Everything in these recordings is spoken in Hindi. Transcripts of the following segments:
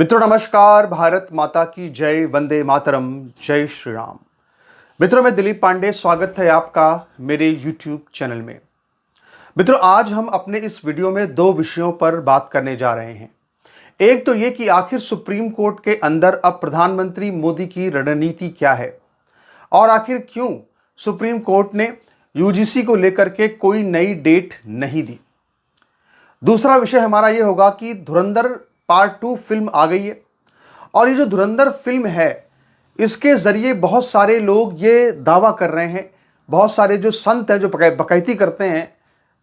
मित्रों नमस्कार। भारत माता की जय, वंदे मातरम, जय श्री राम। मित्रों मैं दिलीप पांडे, स्वागत है आपका मेरे यूट्यूब चैनल में। मित्रों आज हम अपने इस वीडियो में दो विषयों पर बात करने जा रहे हैं। एक तो ये कि आखिर सुप्रीम कोर्ट के अंदर अब प्रधानमंत्री मोदी की रणनीति क्या है और आखिर क्यों सुप्रीम कोर्ट ने यूजीसी को लेकर के कोई नई डेट नहीं दी। दूसरा विषय हमारा ये होगा कि धुरंधर पार्ट 2 फिल्म आ गई है और ये जो धुरंधर फिल्म है इसके जरिए बहुत सारे लोग ये दावा कर रहे हैं, बहुत सारे जो संत हैं जो बकैती करते हैं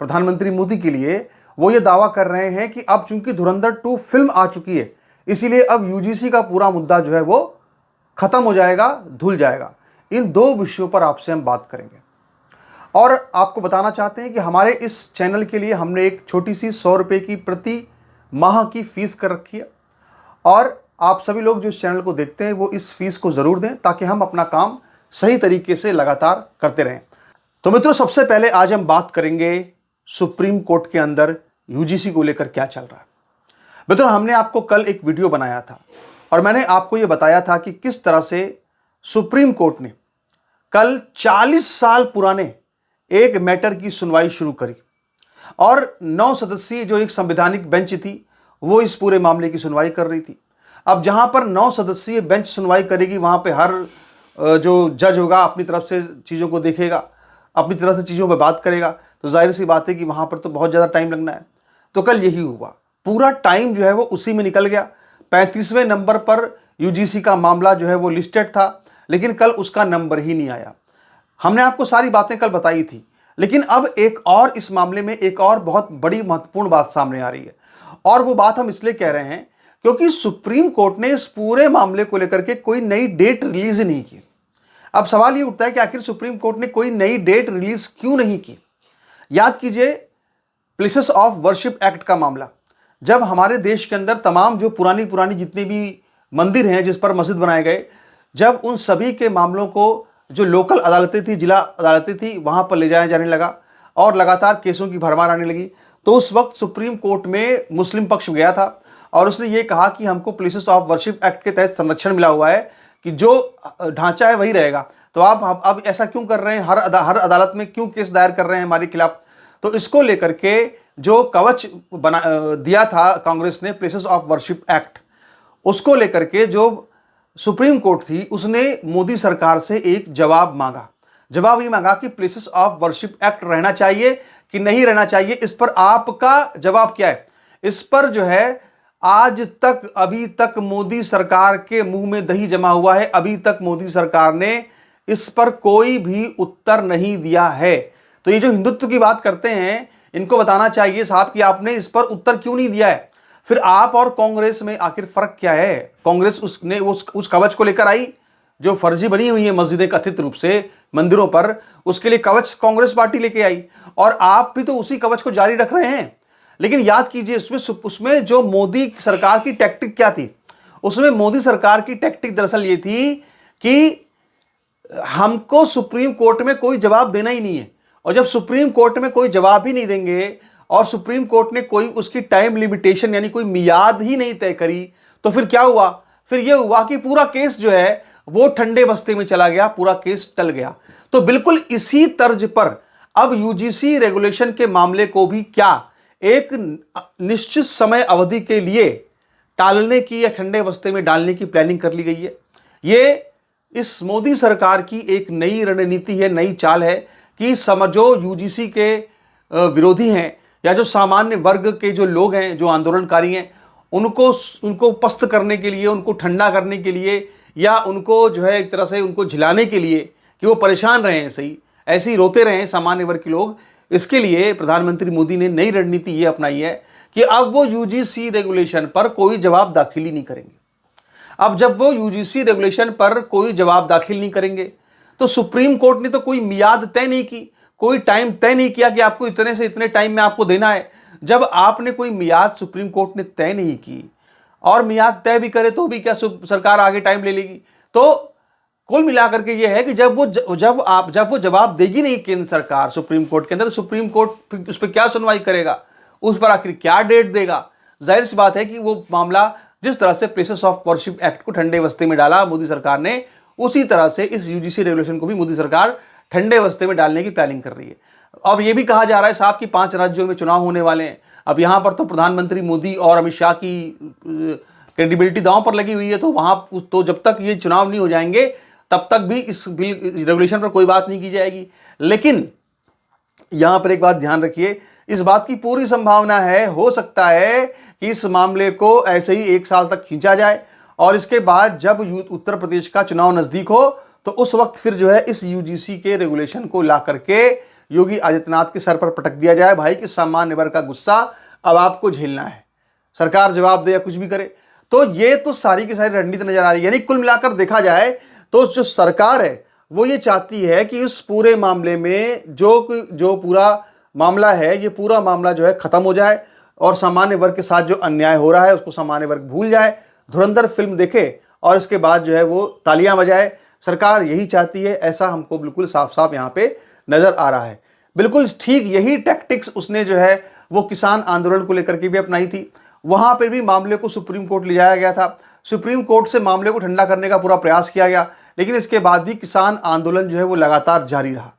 प्रधानमंत्री मोदी के लिए, वो ये दावा कर रहे हैं कि अब चूंकि धुरंधर 2 फिल्म आ चुकी है इसीलिए अब यूजीसी का पूरा मुद्दा जो है वो खत्म हो जाएगा, धुल जाएगा। इन दो विषयों पर आपसे हम बात करेंगे और आपको बताना चाहते हैं कि हमारे इस चैनल के लिए हमने एक छोटी सी 100 रुपये की प्रति माह की फीस कर रखी है और आप सभी लोग जो इस चैनल को देखते हैं वो इस फीस को ज़रूर दें ताकि हम अपना काम सही तरीके से लगातार करते रहें। तो मित्रों सबसे पहले आज हम बात करेंगे सुप्रीम कोर्ट के अंदर यूजीसी को लेकर क्या चल रहा है। मित्रों हमने आपको कल एक वीडियो बनाया था और मैंने आपको ये बताया था कि किस तरह से सुप्रीम कोर्ट ने कल 40 साल पुराने एक मैटर की सुनवाई शुरू करी और 9 सदस्यीय जो एक संवैधानिक बेंच थी वो इस पूरे मामले की सुनवाई कर रही थी। अब जहां पर 9 सदस्यीय बेंच सुनवाई करेगी वहां पे हर जो जज होगा अपनी तरफ से चीज़ों को देखेगा, अपनी तरफ से चीज़ों पर बात करेगा, तो जाहिर सी बात है कि वहां पर तो बहुत ज़्यादा टाइम लगना है। तो कल यही हुआ, पूरा टाइम जो है वो उसी में निकल गया। 35वें नंबर पर यूजीसी का मामला जो है वो लिस्टेड था लेकिन कल उसका नंबर ही नहीं आया। हमने आपको सारी बातें कल बताई थी लेकिन अब एक और इस मामले में एक और बहुत बड़ी महत्वपूर्ण बात सामने आ रही है और वो बात हम इसलिए कह रहे हैं क्योंकि सुप्रीम कोर्ट ने इस पूरे मामले को लेकर के कोई नई डेट रिलीज नहीं की। अब सवाल ये उठता है कि आखिर सुप्रीम कोर्ट ने कोई नई डेट रिलीज क्यों नहीं की। याद कीजिए प्लेसेस ऑफ वर्शिप एक्ट का मामला, जब हमारे देश के अंदर तमाम जो पुरानी पुरानी जितने भी मंदिर हैं जिस पर मस्जिद बनाए गए, जब उन सभी के मामलों को जो लोकल अदालतें थी, जिला अदालतें थी, वहां पर ले जाया जाने लगा और लगातार केसों की भरमार आने लगी, तो उस वक्त सुप्रीम कोर्ट में मुस्लिम पक्ष गया था और उसने ये कहा कि हमको प्लेसेस ऑफ वर्शिप एक्ट के तहत संरक्षण मिला हुआ है कि जो ढांचा है वही रहेगा, तो आप अब ऐसा क्यों कर रहे हैं, हर अदालत में क्यों केस दायर कर रहे हैं हमारे खिलाफ। तो इसको लेकर के जो कवच बना दिया था कांग्रेस ने प्लेसेस ऑफ वर्शिप एक्ट, उसको लेकर के जो सुप्रीम कोर्ट थी उसने मोदी सरकार से एक जवाब मांगा। जवाब ये मांगा कि प्लेसेस ऑफ वर्शिप एक्ट रहना चाहिए कि नहीं रहना चाहिए, इस पर आपका जवाब क्या है। इस पर जो है आज तक अभी तक मोदी सरकार के मुंह में दही जमा हुआ है, अभी तक मोदी सरकार ने इस पर कोई भी उत्तर नहीं दिया है। तो ये जो हिंदुत्व की बात करते हैं इनको बताना चाहिए साहब कि आपने इस पर उत्तर क्यों नहीं दिया है। फिर आप और कांग्रेस में आखिर फर्क क्या है। कांग्रेस उसने उस कवच को लेकर आई जो फर्जी बनी हुई है मस्जिदें कथित रूप से मंदिरों पर, उसके लिए कवच कांग्रेस पार्टी लेके आई और आप भी तो उसी कवच को जारी रख रहे हैं। लेकिन याद कीजिए उसमें जो मोदी सरकार की टैक्टिक क्या थी, उसमें मोदी सरकार की टैक्टिक दरअसल ये थी कि हमको सुप्रीम कोर्ट में कोई जवाब देना ही नहीं है और जब सुप्रीम कोर्ट में कोई जवाब ही नहीं देंगे और सुप्रीम कोर्ट ने कोई उसकी टाइम लिमिटेशन यानी कोई मियाद ही नहीं तय करी, तो फिर क्या हुआ, फिर यह हुआ कि पूरा केस जो है वो ठंडे बस्ते में चला गया, पूरा केस टल गया। तो बिल्कुल इसी तर्ज पर अब यूजीसी रेगुलेशन के मामले को भी क्या एक निश्चित समय अवधि के लिए टालने की या ठंडे बस्ते में डालने की प्लानिंग कर ली गई है। ये इस मोदी सरकार की एक नई रणनीति है, नई चाल है कि जो यूजीसी के विरोधी हैं या जो सामान्य वर्ग के जो लोग हैं, जो आंदोलनकारी हैं, उनको पस्त करने के लिए, उनको ठंडा करने के लिए या उनको जो है एक तरह से उनको झिलाने के लिए कि वो परेशान रहे हैं, सही ऐसे ही रोते रहे सामान्य वर्ग के लोग, इसके लिए प्रधानमंत्री मोदी ने नई रणनीति ये अपनाई है कि अब वो यूजीसी रेगुलेशन पर कोई जवाब दाखिल ही नहीं करेंगे। अब जब वो यूजीसी रेगुलेशन पर कोई जवाब दाखिल नहीं करेंगे तो सुप्रीम कोर्ट ने तो कोई मियाद तय नहीं की, कोई टाइम तय नहीं किया कि आपको इतने से इतने टाइम में आपको देना है। जब आपने कोई मियाद सुप्रीम कोर्ट ने तय नहीं की और मियाद तय भी करे तो भी क्या सरकार आगे टाइम ले लेगी। तो कुल मिलाकर के ये है कि जब वो जवाब देगी नहीं केंद्र सरकार सुप्रीम कोर्ट के अंदर, तो सुप्रीम कोर्ट उस पर क्या सुनवाई करेगा, उस पर आखिर क्या डेट देगा। जाहिर सी बात है कि वो मामला जिस तरह से प्लेसेस ऑफ वर्शिप एक्ट को ठंडे बस्ते में डाला मोदी सरकार ने, उसी तरह से इस यूजीसी रेगुलेशन को भी मोदी सरकार ठंडे बस्ते में डालने की प्लानिंग कर रही है। अब ये भी कहा जा रहा है साहब कि 5 राज्यों में चुनाव होने वाले हैं। अब यहाँ पर तो प्रधानमंत्री मोदी और अमित शाह की क्रेडिबिलिटी दांव पर लगी हुई है, तो वहाँ तो जब तक ये चुनाव नहीं हो जाएंगे तब तक भी इस बिल रेगुलेशन पर कोई बात नहीं की जाएगी। लेकिन यहाँ पर एक बात ध्यान रखिए, इस बात की पूरी संभावना है, हो सकता है कि इस मामले को ऐसे ही 1 साल तक खींचा जाए और इसके बाद जब उत्तर प्रदेश का चुनाव नजदीक हो तो उस वक्त फिर जो है इस यूजीसी के रेगुलेशन को ला करके योगी आदित्यनाथ के सर पर पटक दिया जाए, भाई कि सामान्य वर्ग का गुस्सा अब आपको झेलना है, सरकार जवाब दे या कुछ भी करे। तो ये तो सारी की सारी रणनीति नजर आ रही है। यानी कुल मिलाकर देखा जाए तो जो सरकार है वो ये चाहती है कि इस पूरे मामले में जो पूरा मामला है, ये पूरा मामला जो है खत्म हो जाए और सामान्य वर्ग के साथ जो अन्याय हो रहा है उसको सामान्य वर्ग भूल जाए, धुरंधर फिल्म देखे और इसके बाद जो है वो तालियां बजाए। सरकार यही चाहती है, ऐसा हमको बिल्कुल साफ साफ यहाँ पे नजर आ रहा है। बिल्कुल ठीक यही टैक्टिक्स उसने जो है वो किसान आंदोलन को लेकर के भी अपनाई थी। वहां पर भी मामले को सुप्रीम कोर्ट ले जाया गया था, सुप्रीम कोर्ट से मामले को ठंडा करने का पूरा प्रयास किया गया, लेकिन इसके बाद भी किसान आंदोलन जो है वो लगातार जारी रहा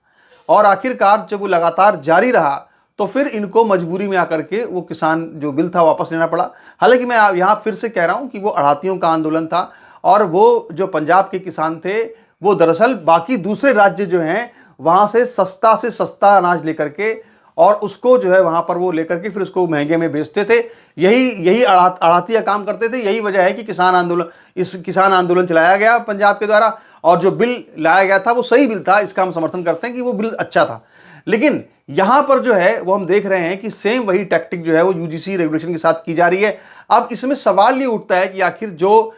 और आखिरकार जब वो लगातार जारी रहा तो फिर इनको मजबूरी में आकर के वो किसान जो बिल था वापस लेना पड़ा। हालांकि मैं यहाँ फिर से कह रहा हूँ कि वो अड़ातियों का आंदोलन था और वो जो पंजाब के किसान थे वो दरअसल बाकी दूसरे राज्य जो हैं वहाँ से सस्ता अनाज लेकर के और उसको जो है वहाँ पर वो लेकर के फिर उसको महंगे में बेचते थे। यही अड़ातिया काम करते थे। यही वजह है कि किसान आंदोलन चलाया गया पंजाब के द्वारा और जो बिल लाया गया था वो सही बिल था, इसका हम समर्थन करते हैं कि वो बिल अच्छा था। लेकिन यहां पर जो है वो हम देख रहे हैं कि सेम वही टैक्टिक जो है वो यूजीसी रेगुलेशन के साथ की जा रही है। अब इसमें सवाल ये उठता है कि आखिर जो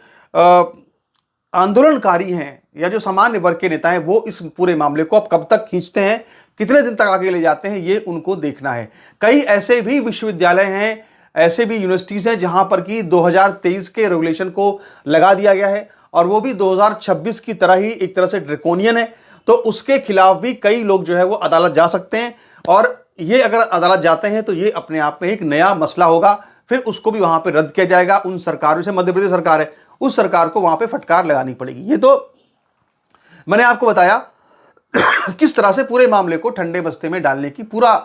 आंदोलनकारी हैं या जो सामान्य वर्ग के नेता हैं वो इस पूरे मामले को अब कब तक खींचते हैं, कितने दिन तक आगे ले जाते हैं, ये उनको देखना है। कई ऐसे भी विश्वविद्यालय हैं, ऐसे भी यूनिवर्सिटीज हैं जहां पर कि 2023 के रेगुलेशन को लगा दिया गया है और वो भी 2026 की तरह ही एक तरह से ड्रैकोनियन है। तो उसके खिलाफ भी कई लोग जो है वो अदालत जा सकते हैं और ये अगर अदालत जाते हैं तो ये अपने आप में एक नया मसला होगा, फिर उसको भी वहां पे रद्द किया जाएगा। उन सरकारों से, मध्य प्रदेश सरकार है, उस सरकार को वहां पे फटकार लगानी पड़ेगी। ये तो मैंने आपको बताया किस तरह से पूरे मामले को ठंडे बस्ते में डालने की पूरा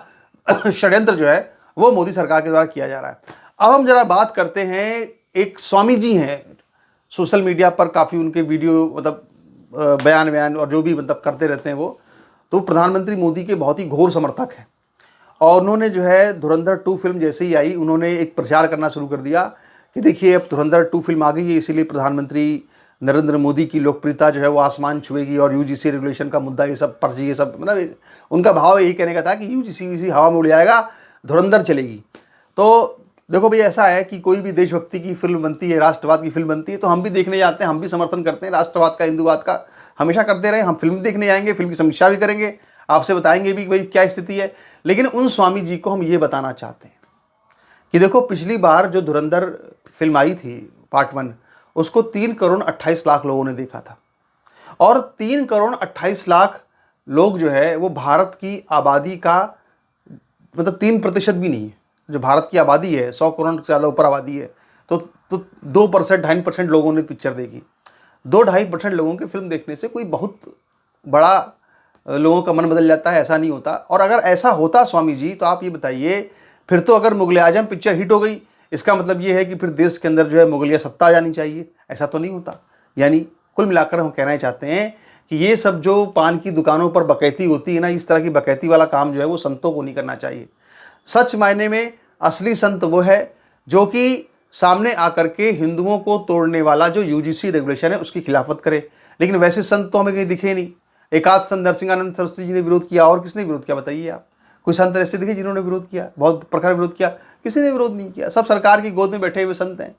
षड्यंत्र जो है वो मोदी सरकार के द्वारा किया जा रहा है। अब हम जरा बात करते हैं, एक स्वामी जी हैं, सोशल मीडिया पर काफ़ी उनके वीडियो मतलब बयान और जो भी मतलब करते रहते हैं वो, तो प्रधानमंत्री मोदी के बहुत ही घोर समर्थक हैं और उन्होंने जो है धुरंधर 2 फिल्म जैसे ही आई उन्होंने एक प्रचार करना शुरू कर दिया कि देखिए अब धुरंधर 2 फिल्म आ गई है, इसीलिए प्रधानमंत्री नरेंद्र मोदी की लोकप्रियता जो है वो आसमान छुएगी और यूजीसी रेगुलेशन का मुद्दा ये सब पर्ची ये सब, मतलब उनका भाव यही कहने का था कि यूजीसी हवा में उड़ जाएगा, धुरंधर चलेगी। तो देखो भाई, ऐसा है कि कोई भी देशभक्ति की फिल्म बनती है, राष्ट्रवाद की फिल्म बनती है तो हम भी देखने जाते हैं, हम भी समर्थन करते हैं राष्ट्रवाद का, हिंदूवाद का, हमेशा करते रहे। हम फिल्म देखने जाएंगे, फिल्म की समीक्षा भी करेंगे, आपसे बताएंगे भी भाई क्या स्थिति है। लेकिन उन स्वामी जी को हम ये बताना चाहते हैं कि देखो, पिछली बार जो धुरंधर फिल्म आई थी पार्ट 1, उसको 3 करोड़ 28 लाख लोगों ने देखा था और 3 करोड़ 28 लाख लोग जो है वो भारत की आबादी का मतलब 3% भी नहीं है। जो भारत की आबादी है 100 करोड़ से ज़्यादा ऊपर आबादी है, तो 2% 2.5% लोगों ने पिक्चर देखी। 2-2.5% लोगों के फिल्म देखने से कोई बहुत बड़ा लोगों का मन बदल जाता है, ऐसा नहीं होता। और अगर ऐसा होता स्वामी जी, तो आप ये बताइए, फिर तो अगर मुगल आजम पिक्चर हिट हो गई, इसका मतलब ये है कि फिर देश के अंदर जो है मुगलिया सत्ता आ जानी चाहिए, ऐसा तो नहीं होता। यानी कुल मिलाकर हम कहना चाहते हैं कि ये सब जो पान की दुकानों पर बकैती होती है ना, इस तरह की बकैती वाला काम जो है वो संतों को नहीं करना चाहिए। सच मायने में असली संत वो है जो कि सामने आकर के हिंदुओं को तोड़ने वाला जो यूजीसी रेगुलेशन है उसकी खिलाफत करे। लेकिन वैसे संत तो हमें कहीं दिखे नहीं। एक आध संत नरसिंहानंद सरस्वती जी ने विरोध किया, और किसने विरोध किया बताइए आप? कोई संत ऐसे दिखे जिन्होंने विरोध किया, बहुत प्रखर विरोध किया? किसी ने विरोध नहीं किया। सब सरकार की गोद में बैठे हुए संत हैं।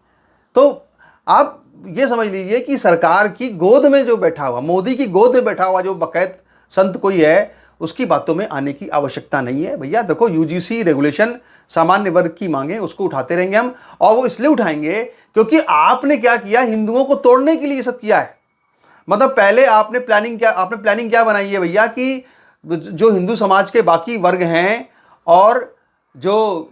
तो आप ये समझ लीजिए कि सरकार की गोद में जो बैठा हुआ, मोदी की गोद में बैठा हुआ जो बकैत संत कोई है, उसकी बातों में आने की आवश्यकता नहीं है। भैया देखो, यूजीसी रेगुलेशन सामान्य वर्ग की मांगे, उसको उठाते रहेंगे हम, और वो इसलिए उठाएंगे क्योंकि आपने क्या किया, हिंदुओं को तोड़ने के लिए सब किया है। मतलब पहले आपने प्लानिंग क्या बनाई है भैया कि जो हिंदू समाज के बाकी वर्ग हैं और जो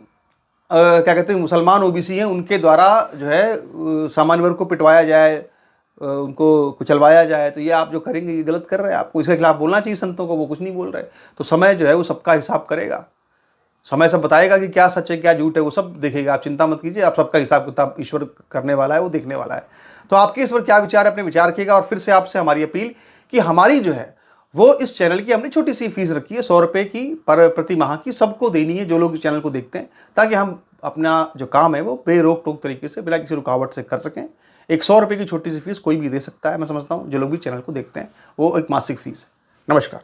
क्या कहते हैं मुसलमान ओबीसी हैं उनके द्वारा जो है सामान्य वर्ग को पिटवाया जाए, उनको कुचलवाया जाए, तो ये आप जो करेंगे ये गलत कर रहे हैं। आपको इसके खिलाफ बोलना चाहिए संतों को, वो कुछ नहीं बोल रहे। तो समय जो है वो सबका हिसाब करेगा, समय सब बताएगा कि क्या सच है क्या झूठ है, वो सब देखेगा। आप चिंता मत कीजिए, आप सबका हिसाब किताब ईश्वर करने वाला है, वो देखने वाला है। तो आपके इस पर क्या विचार है, अपने विचार रखिएगा। और फिर से आपसे हमारी अपील कि हमारी जो है वो इस चैनल की हमने छोटी सी फीस रखी है, 100 रुपये की पर प्रति माह की, सबको देनी है जो लोग इस चैनल को देखते हैं, ताकि हम अपना जो काम है वो बेरोक टोक तरीके से बिना किसी रुकावट से कर सकें। एक 100 रुपये की छोटी सी फीस कोई भी दे सकता है, मैं समझता हूँ, जो लोग भी चैनल को देखते हैं, वो एक मासिक फीस है। नमस्कार।